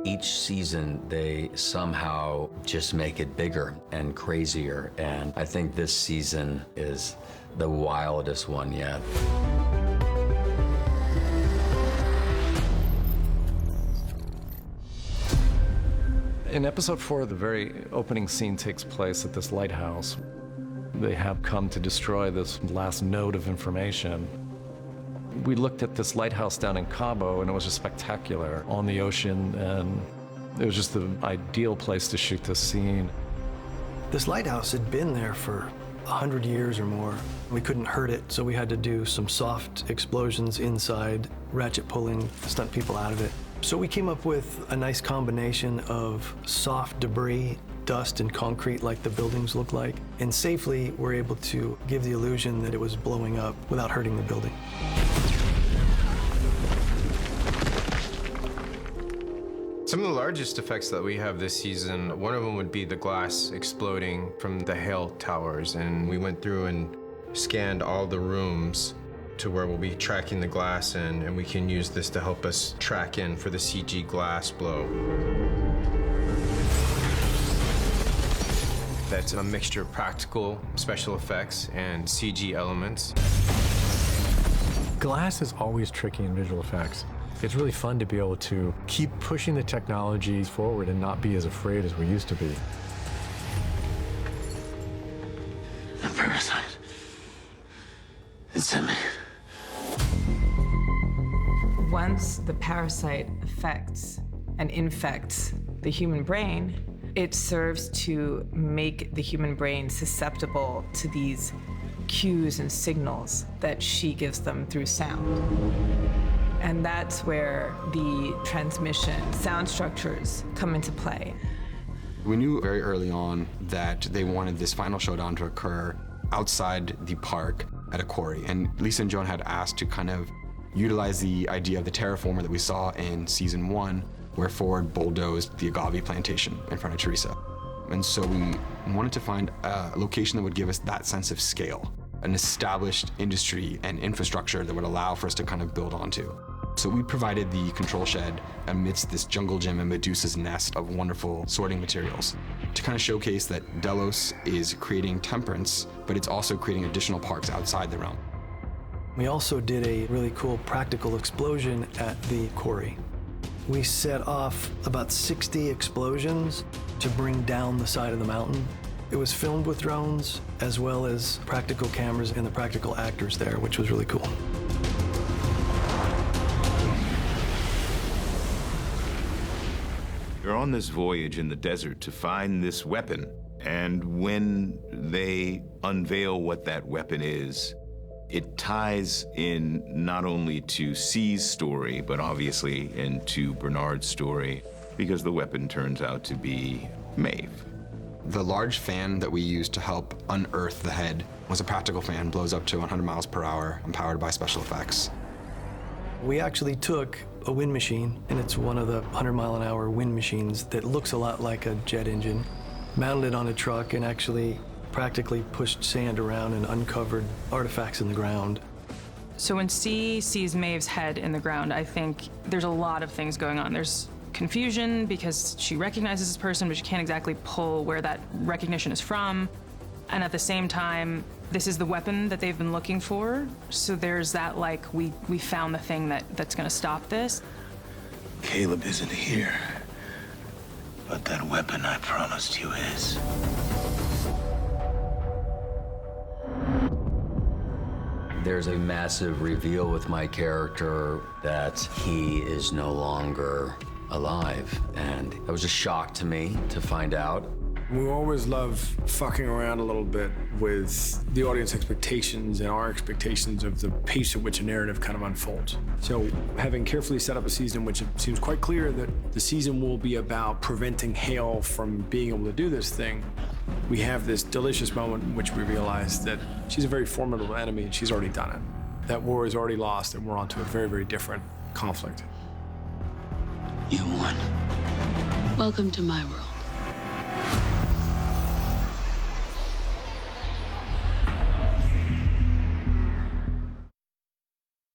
Each season, they somehow just make it bigger and crazier, and I think this season is the wildest one yet. In episode 4, the very opening scene takes place at this lighthouse. They have come to destroy this last node of information. We looked at this lighthouse down in Cabo, and it was just spectacular on the ocean, and it was just the ideal place to shoot this scene. This lighthouse had been there for 100 years or more. We couldn't hurt it, so we had to do some soft explosions inside, ratchet pulling, stunt people out of it. So we came up with a nice combination of soft debris, dust, and concrete like the buildings look like, and safely we're able to give the illusion that it was blowing up without hurting the building. Some of the largest effects that we have this season, one of them would be the glass exploding from the hail towers, and we went through and scanned all the rooms to where we'll be tracking the glass in, and we can use this to help us track in for the CG glass blow. That's a mixture of practical special effects and CG elements. Glass is always tricky in visual effects. It's really fun to be able to keep pushing the technologies forward and not be as afraid as we used to be. A parasite. It's in me. Once the parasite affects and infects the human brain, it serves to make the human brain susceptible to these cues and signals that she gives them through sound. And that's where the transmission sound structures come into play. We knew very early on that they wanted this final showdown to occur outside the park at a quarry. And Lisa and Joan had asked to kind of utilize the idea of the terraformer that we saw in season 1, where Ford bulldozed the agave plantation in front of Teresa. And so we wanted to find a location that would give us that sense of scale, an established industry and infrastructure that would allow for us to kind of build onto. So we provided the control shed amidst this jungle gym and Medusa's nest of wonderful sorting materials to kind of showcase that Delos is creating temperance, but it's also creating additional parks outside the realm. We also did a really cool practical explosion at the quarry. We set off about 60 explosions to bring down the side of the mountain. It was filmed with drones, as well as practical cameras and the practical actors there, which was really cool. They're on this voyage in the desert to find this weapon, and when they unveil what that weapon is, it ties in not only to C's story, but obviously into Bernard's story, because the weapon turns out to be Maeve. The large fan that we used to help unearth the head was a practical fan, blows up to 100 miles per hour, and powered by special effects. We actually took a wind machine, and it's one of the 100-mile-an-hour wind machines that looks a lot like a jet engine, mounted it on a truck, and actually practically pushed sand around and uncovered artifacts in the ground. So when C sees Maeve's head in the ground, I think there's a lot of things going on. There's confusion because she recognizes this person, but she can't exactly pull where that recognition is from. And at the same time, this is the weapon that they've been looking for. So there's that, like, we found the thing that's gonna stop this. Caleb isn't here, but that weapon I promised you is. There's a massive reveal with my character that he is no longer alive, and it was a shock to me to find out. We always love fucking around a little bit with the audience expectations and our expectations of the pace at which a narrative kind of unfolds. So having carefully set up a season in which it seems quite clear that the season will be about preventing Hale from being able to do this thing, we have this delicious moment in which we realize that she's a very formidable enemy and she's already done it. That war is already lost and we're on to a very, very different conflict. You won. Welcome to my world.